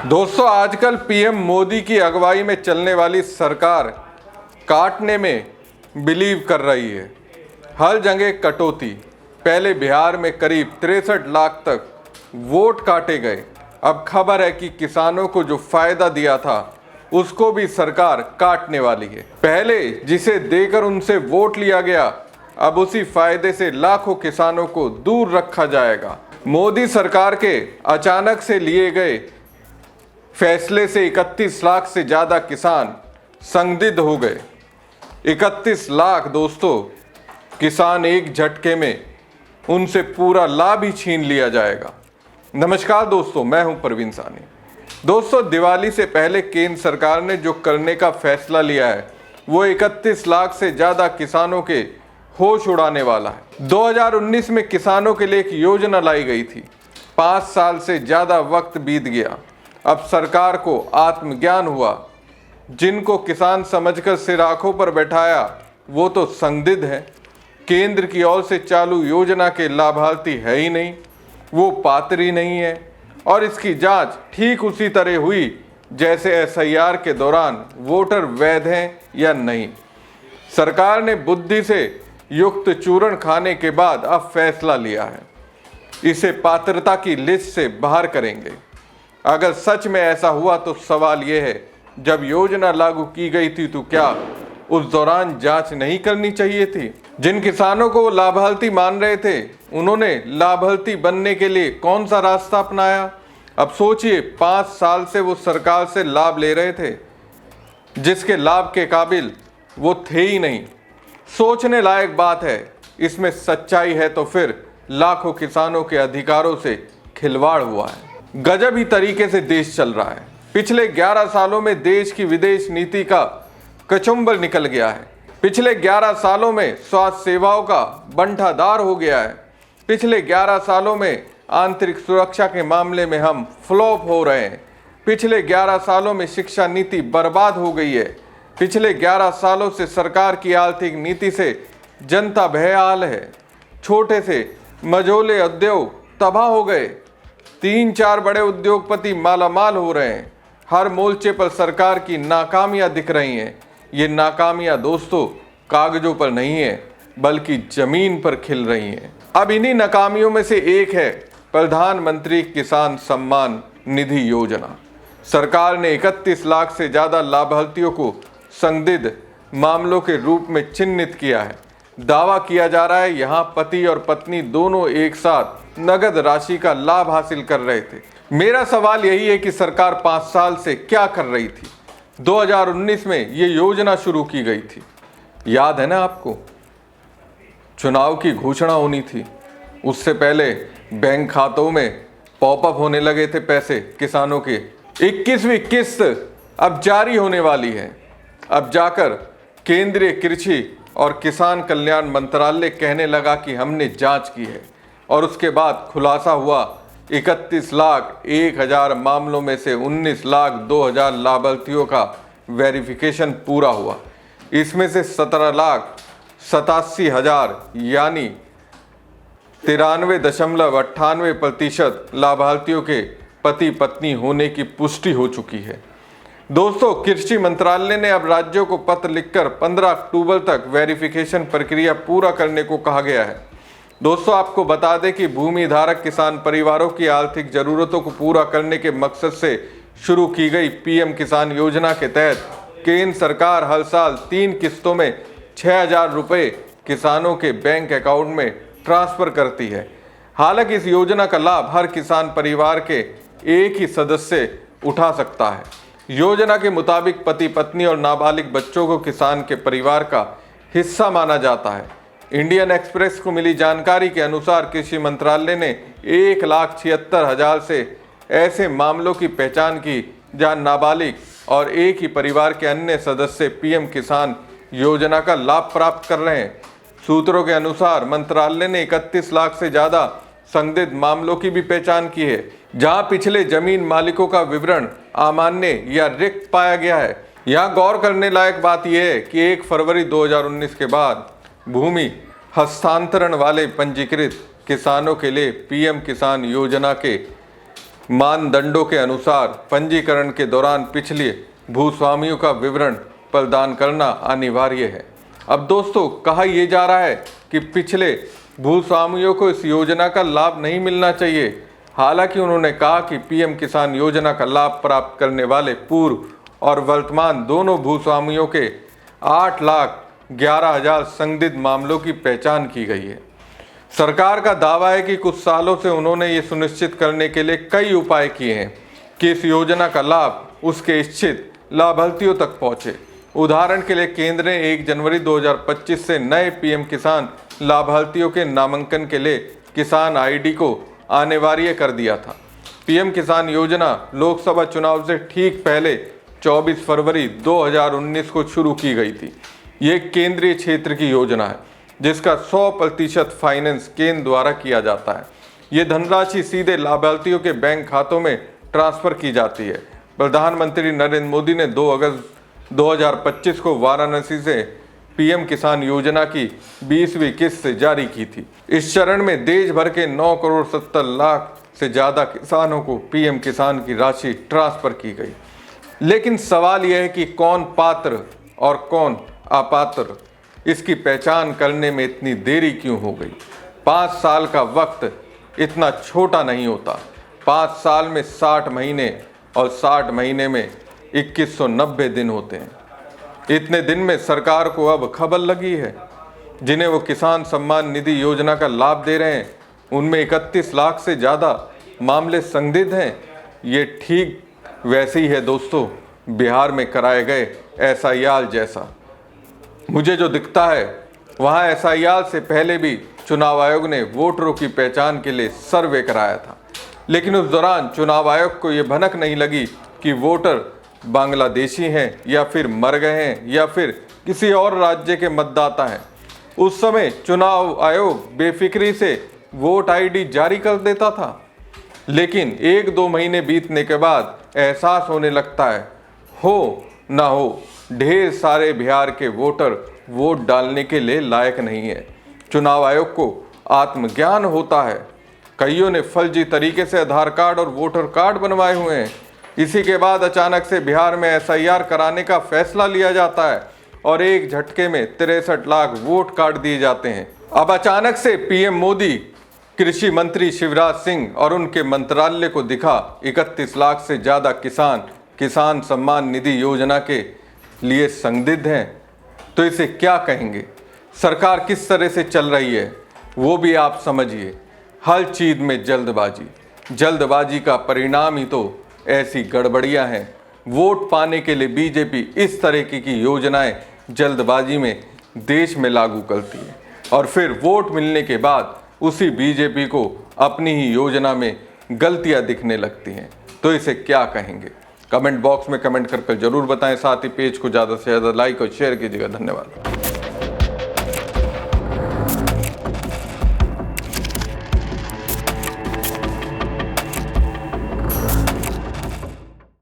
दोस्तों, आजकल पीएम मोदी की अगुवाई में चलने वाली सरकार काटने में बिलीव कर रही है। हर जगह कटौती। पहले बिहार में करीब 63 लाख तक वोट काटे गए। अब खबर है कि किसानों को जो फायदा दिया था उसको भी सरकार काटने वाली है। पहले जिसे देकर उनसे वोट लिया गया, अब उसी फायदे से लाखों किसानों को दूर रखा जाएगा। मोदी सरकार के अचानक से लिए गए फैसले से 31 लाख से ज़्यादा किसान संदिग्ध हो गए। 31 लाख दोस्तों, किसान एक झटके में उनसे पूरा लाभ ही छीन लिया जाएगा। नमस्कार दोस्तों, मैं हूं प्रवीण सानी। दोस्तों, दिवाली से पहले केंद्र सरकार ने जो करने का फैसला लिया है वो 31 लाख से ज़्यादा किसानों के होश उड़ाने वाला है। 2019 में किसानों के लिए एक योजना लाई गई थी। 5 साल से ज़्यादा वक्त बीत गया। अब सरकार को आत्मज्ञान हुआ। जिनको किसान समझकर सिर आंखों पर बैठाया वो तो संदिग्ध है। केंद्र की ओर से चालू योजना के लाभार्थी है ही नहीं, वो पात्र ही नहीं है। और इसकी जांच ठीक उसी तरह हुई जैसे एसआईआर के दौरान वोटर वैध हैं या नहीं। सरकार ने बुद्धि से युक्त चूर्ण खाने के बाद अब फैसला लिया है। इसे पात्रता की लिस्ट से बाहर करेंगे। अगर सच में ऐसा हुआ तो सवाल यह है, जब योजना लागू की गई थी तो क्या उस दौरान जांच नहीं करनी चाहिए थी? जिन किसानों को वो लाभार्थी मान रहे थे, उन्होंने लाभार्थी बनने के लिए कौन सा रास्ता अपनाया? अब सोचिए, 5 साल से वो सरकार से लाभ ले रहे थे जिसके लाभ के काबिल वो थे ही नहीं। सोचने लायक बात है। इसमें सच्चाई है तो फिर लाखों किसानों के अधिकारों से खिलवाड़ हुआ है। गजब ही तरीके से देश चल रहा है। पिछले 11 सालों में देश की विदेश नीति का कचुम्बर निकल गया है। पिछले 11 सालों में स्वास्थ्य सेवाओं का बंटाधार हो गया है। पिछले 11 सालों में आंतरिक सुरक्षा के मामले में हम फ्लॉप हो रहे हैं। पिछले 11 सालों में शिक्षा नीति बर्बाद हो गई है। पिछले 11 सालों से सरकार की आर्थिक नीति से जनता बेहाल है। छोटे से मझोले उद्योग तबाह हो गए। 3-4 बड़े उद्योगपति मालामाल हो रहे हैं। हर मोर्चे पर सरकार की नाकामियां दिख रही हैं। ये नाकामियां दोस्तों कागजों पर नहीं है बल्कि जमीन पर खिल रही हैं। अब इन्हीं नाकामियों में से एक है प्रधानमंत्री किसान सम्मान निधि योजना। सरकार ने 31 लाख से ज़्यादा लाभार्थियों को संदिग्ध मामलों के रूप में चिन्हित किया है। दावा किया जा रहा है यहाँ पति और पत्नी दोनों एक साथ नगद राशि का लाभ हासिल कर रहे थे। मेरा सवाल यही है कि सरकार 5 साल से क्या कर रही थी? 2019 में ये योजना शुरू की गई थी, याद है ना आपको? चुनाव की घोषणा होनी थी, उससे पहले बैंक खातों में पॉपअप होने लगे थे पैसे किसानों के। 21वीं किस्त अब जारी होने वाली है। अब जाकर केंद्रीय कृषि और किसान कल्याण मंत्रालय कहने लगा कि हमने जांच की है, और उसके बाद खुलासा हुआ 31 लाख 1,000 मामलों में से 19 लाख 2,000 लाभार्थियों का वेरिफिकेशन पूरा हुआ। इसमें से 17 लाख 87,000 यानी 93.98% लाभार्थियों के पति पत्नी होने की पुष्टि हो चुकी है। दोस्तों, कृषि मंत्रालय ने अब राज्यों को पत्र लिखकर 15 अक्टूबर तक वेरिफिकेशन प्रक्रिया पूरा करने को कहा गया है। दोस्तों, आपको बता दें कि भूमि धारक किसान परिवारों की आर्थिक ज़रूरतों को पूरा करने के मकसद से शुरू की गई पीएम किसान योजना के तहत केंद्र सरकार हर साल 3 किस्तों में 6,000 रुपये किसानों के बैंक अकाउंट में ट्रांसफ़र करती है। हालांकि इस योजना का लाभ हर किसान परिवार के एक ही सदस्य उठा सकता है। योजना के मुताबिक पति पत्नी और नाबालिग बच्चों को किसान के परिवार का हिस्सा माना जाता है। इंडियन एक्सप्रेस को मिली जानकारी के अनुसार कृषि मंत्रालय ने 1,76,000 से ऐसे मामलों की पहचान की जहां नाबालिग और एक ही परिवार के अन्य सदस्य पीएम किसान योजना का लाभ प्राप्त कर रहे हैं। सूत्रों के अनुसार मंत्रालय ने 31 लाख से ज़्यादा संदिग्ध मामलों की भी पहचान की है, जहां पिछले जमीन मालिकों का विवरण अमान्य या रिक्त पाया गया है। यहाँ गौर करने लायक बात यह है कि 1 फरवरी 2019 के बाद भूमि हस्तांतरण वाले पंजीकृत किसानों के लिए पीएम किसान योजना के मानदंडों के अनुसार पंजीकरण के दौरान पिछले भूस्वामियों का विवरण प्रदान करना अनिवार्य है। अब दोस्तों, कहा यह जा रहा है कि पिछले भूस्वामियों को इस योजना का लाभ नहीं मिलना चाहिए। हालांकि उन्होंने कहा कि पीएम किसान योजना का लाभ प्राप्त करने वाले पूर्व और वर्तमान दोनों भूस्वामियों के 8,11,000 संदिग्ध मामलों की पहचान की गई है। सरकार का दावा है कि कुछ सालों से उन्होंने ये सुनिश्चित करने के लिए कई उपाय किए हैं कि इस योजना का लाभ उसके इच्छित लाभार्थियों तक पहुंचे। उदाहरण के लिए केंद्र ने 1 जनवरी 2025 से नए पीएम किसान लाभार्थियों के नामांकन के लिए किसान आईडी को अनिवार्य कर दिया था। पीएम किसान योजना लोकसभा चुनाव से ठीक पहले 24 फरवरी 2019 को शुरू की गई थी। ये केंद्रीय क्षेत्र की योजना है जिसका 100% फाइनेंस केंद्र द्वारा किया जाता है। ये धनराशि सीधे लाभार्थियों के बैंक खातों में ट्रांसफर की जाती है। प्रधानमंत्री नरेंद्र मोदी ने 2 अगस्त 2025 को वाराणसी से पीएम किसान योजना की 20वीं किस्त जारी की थी। इस चरण में देश भर के 9 करोड़ 70 लाख से ज़्यादा किसानों को पीएम किसान की राशि ट्रांसफर की गई। लेकिन सवाल यह है कि कौन पात्र और कौन अपात्र, इसकी पहचान करने में इतनी देरी क्यों हो गई। 5 साल का वक्त इतना छोटा नहीं होता। 5 साल में 60 महीने और 60 महीने में 2190 दिन होते हैं। इतने दिन में सरकार को अब खबर लगी है। जिन्हें वो किसान सम्मान निधि योजना का लाभ दे रहे हैं उनमें 31 लाख से ज़्यादा मामले संदिग्ध हैं। ये ठीक वैसे ही है दोस्तों, बिहार में कराए गए SIR जैसा। मुझे जो दिखता है वहाँ SIR से पहले भी चुनाव आयोग ने वोटरों की पहचान के लिए सर्वे कराया था, लेकिन उस दौरान चुनाव आयोग को ये भनक नहीं लगी कि वोटर बांग्लादेशी हैं या फिर मर गए हैं या फिर किसी और राज्य के मतदाता हैं। उस समय चुनाव आयोग बेफिक्री से वोट ID जारी कर देता था, लेकिन 1-2 महीने बीतने के बाद एहसास होने लगता है हो ना हो ढेर सारे बिहार के वोटर वोट डालने के लिए लायक नहीं है। चुनाव आयोग को आत्मज्ञान होता है। कईयों ने फर्जी तरीके से आधार कार्ड और वोटर कार्ड बनवाए हुए हैं। इसी के बाद अचानक से बिहार में SIR कराने का फैसला लिया जाता है और एक झटके में 63 लाख वोट काट दिए जाते हैं। अब अचानक से पीएम मोदी कृषि मंत्री शिवराज सिंह और उनके मंत्रालय को दिखा 31 लाख से ज़्यादा किसान सम्मान निधि योजना के लिए संदिग्ध हैं, तो इसे क्या कहेंगे। सरकार किस तरह से चल रही है वो भी आप समझिए। हर चीज़ में जल्दबाजी का परिणाम ही तो ऐसी गड़बड़ियां हैं। वोट पाने के लिए बीजेपी इस तरह की योजनाएं जल्दबाजी में देश में लागू करती है और फिर वोट मिलने के बाद उसी बीजेपी को अपनी ही योजना में गलतियां दिखने लगती हैं। तो इसे क्या कहेंगे, कमेंट बॉक्स में कमेंट कर जरूर बताएं। साथ ही पेज को ज़्यादा से ज़्यादा लाइक और शेयर कीजिएगा। धन्यवाद।